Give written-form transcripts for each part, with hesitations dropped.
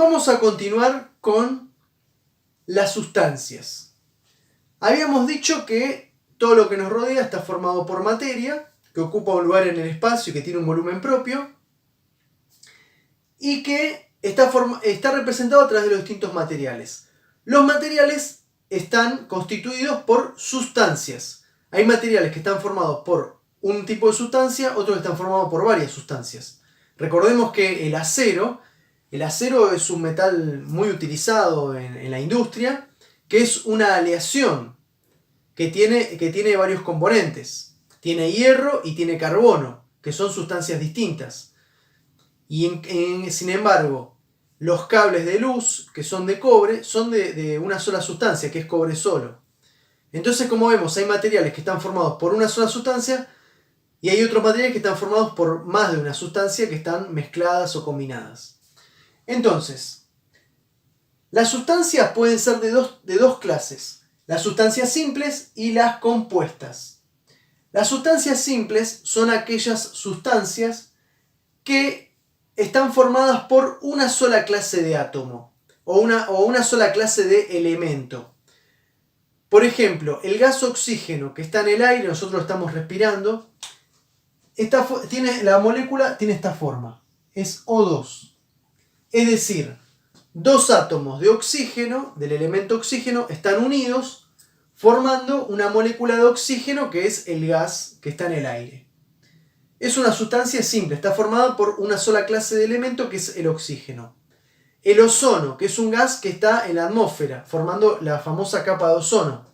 vamos a continuar con las sustancias. Habíamos dicho que todo lo que nos rodea está formado por materia, que ocupa un lugar en el espacio y que tiene un volumen propio, y que está representado a través de los distintos materiales. Los materiales están constituidos por sustancias. Hay materiales que están formados por un tipo de sustancia, otros que están formados por varias sustancias. Recordemos que el acero es un metal muy utilizado en la industria, que es una aleación que tiene varios componentes. Tiene hierro y tiene carbono, que son sustancias distintas. Y sin embargo, los cables de luz, que son de cobre, son de una sola sustancia, que es cobre solo. Entonces, como vemos, hay materiales que están formados por una sola sustancia y hay otros materiales que están formados por más de una sustancia que están mezcladas o combinadas. Entonces, las sustancias pueden ser de dos clases: las sustancias simples y las compuestas. Las sustancias simples son aquellas sustancias que están formadas por una sola clase de átomo o una sola clase de elemento. Por ejemplo, el gas oxígeno que está en el aire, nosotros lo estamos respirando, la molécula tiene esta forma, es O2. Es decir, dos átomos de oxígeno, del elemento oxígeno, están unidos formando una molécula de oxígeno que es el gas que está en el aire. Es una sustancia simple, está formada por una sola clase de elemento que es el oxígeno. El ozono, que es un gas que está en la atmósfera, formando la famosa capa de ozono.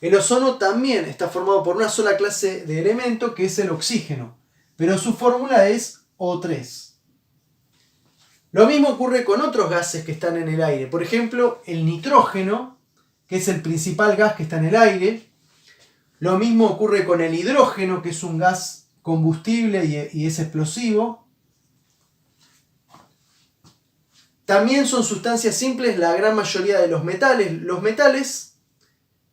El ozono también está formado por una sola clase de elemento que es el oxígeno, pero su fórmula es O3. Lo mismo ocurre con otros gases que están en el aire. Por ejemplo, el nitrógeno, que es el principal gas que está en el aire. Lo mismo ocurre con el hidrógeno, que es un gas combustible y es explosivo. También son sustancias simples la gran mayoría de los metales. Los metales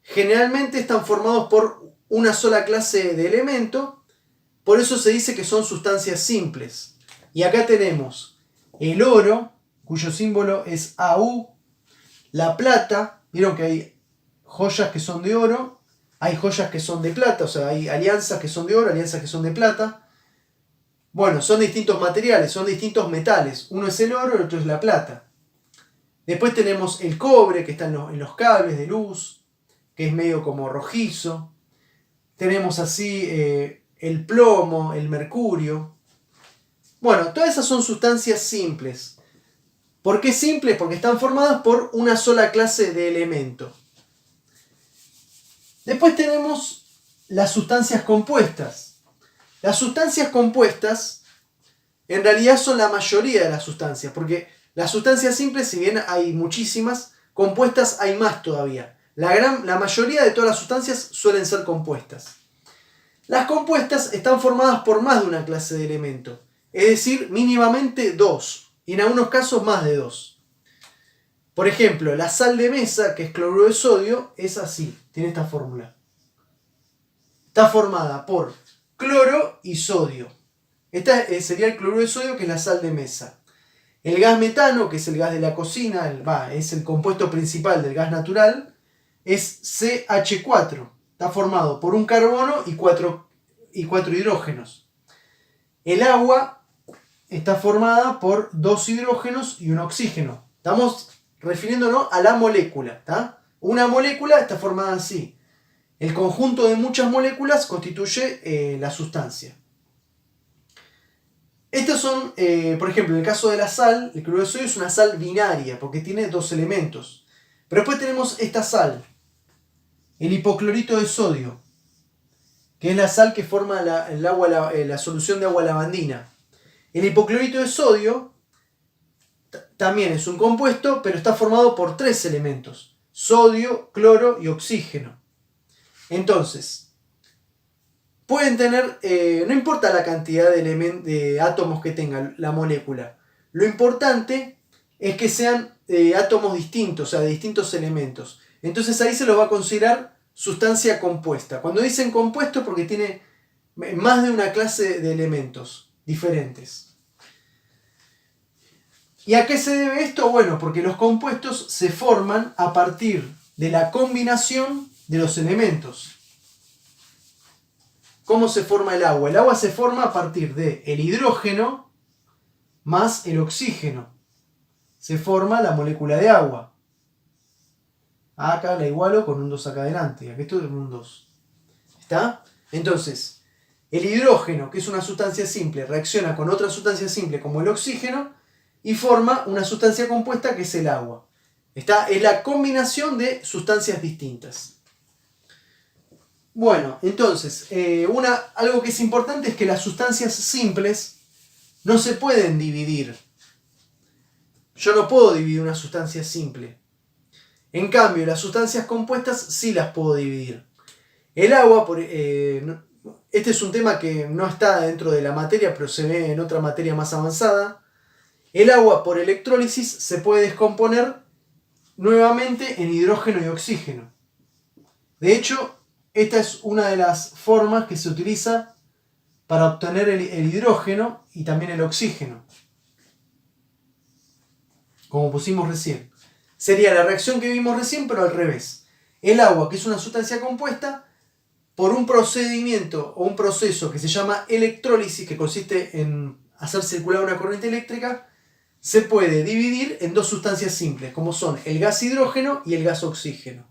generalmente están formados por una sola clase de elemento, por eso se dice que son sustancias simples. Y acá tenemos el oro, cuyo símbolo es AU, la plata, vieron que hay joyas que son de oro, hay joyas que son de plata, o sea, hay alianzas que son de oro, alianzas que son de plata. Bueno, son distintos materiales, son distintos metales. Uno es el oro, el otro es la plata. Después tenemos el cobre, que está en los cables de luz, que es medio como rojizo. Tenemos así el plomo, el mercurio. Bueno, todas esas son sustancias simples. ¿Por qué simples? Porque están formadas por una sola clase de elemento. Después tenemos las sustancias compuestas. Las sustancias compuestas en realidad son la mayoría de las sustancias, porque las sustancias simples, si bien hay muchísimas, compuestas hay más todavía. La mayoría de todas las sustancias suelen ser compuestas. Las compuestas están formadas por más de una clase de elemento, es decir, mínimamente dos, y en algunos casos más de dos. Por ejemplo, la sal de mesa, que es cloruro de sodio, es así, tiene esta fórmula. Está formada por cloro y sodio. Este sería el cloruro de sodio, que es la sal de mesa. El gas metano, que es el gas de la cocina, es el compuesto principal del gas natural, es CH4. Está formado por un carbono y cuatro hidrógenos. El agua está formada por dos hidrógenos y un oxígeno. Estamos refiriéndonos a la molécula, ¿tá? Una molécula está formada así. El conjunto de muchas moléculas constituye la sustancia. Estos son, por ejemplo, en el caso de la sal, el cloruro de sodio es una sal binaria porque tiene dos elementos. Pero después tenemos esta sal, el hipoclorito de sodio, que es la sal que forma la solución de agua lavandina. El hipoclorito de sodio también es un compuesto, pero está formado por tres elementos: sodio, cloro y oxígeno. Entonces, pueden tener, no importa la cantidad de átomos que tenga la molécula, lo importante es que sean átomos distintos, o sea, de distintos elementos. Entonces ahí se los va a considerar sustancia compuesta. Cuando dicen compuesto es porque tiene más de una clase de elementos diferentes. ¿Y a qué se debe esto? Bueno, porque los compuestos se forman a partir de la combinación de los elementos. ¿Cómo se forma el agua? El agua se forma a partir del hidrógeno más el oxígeno. Se forma la molécula de agua. Acá la igualo con un 2 acá adelante. Aquí estoy con un 2. ¿Está? Entonces, el hidrógeno, que es una sustancia simple, reacciona con otra sustancia simple como el oxígeno y forma una sustancia compuesta que es el agua. ¿Está? Es la combinación de sustancias distintas. Bueno, entonces, algo que es importante es que las sustancias simples no se pueden dividir. Yo no puedo dividir una sustancia simple. En cambio, las sustancias compuestas sí las puedo dividir. El agua, este es un tema que no está dentro de la materia, pero se ve en otra materia más avanzada. El agua por electrólisis se puede descomponer nuevamente en hidrógeno y oxígeno. De hecho, esta es una de las formas que se utiliza para obtener el hidrógeno y también el oxígeno. Como pusimos recién. Sería la reacción que vimos recién, pero al revés. El agua, que es una sustancia compuesta, por un procedimiento o un proceso que se llama electrólisis, que consiste en hacer circular una corriente eléctrica, se puede dividir en dos sustancias simples, como son el gas hidrógeno y el gas oxígeno.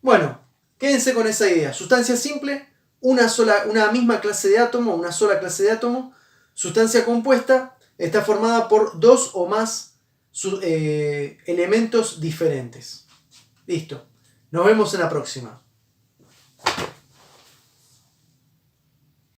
Bueno, quédense con esa idea. Sustancia simple, una misma clase de átomo, una sola clase de átomo. Sustancia compuesta está formada por dos o más elementos diferentes. Listo. Nos vemos en la próxima.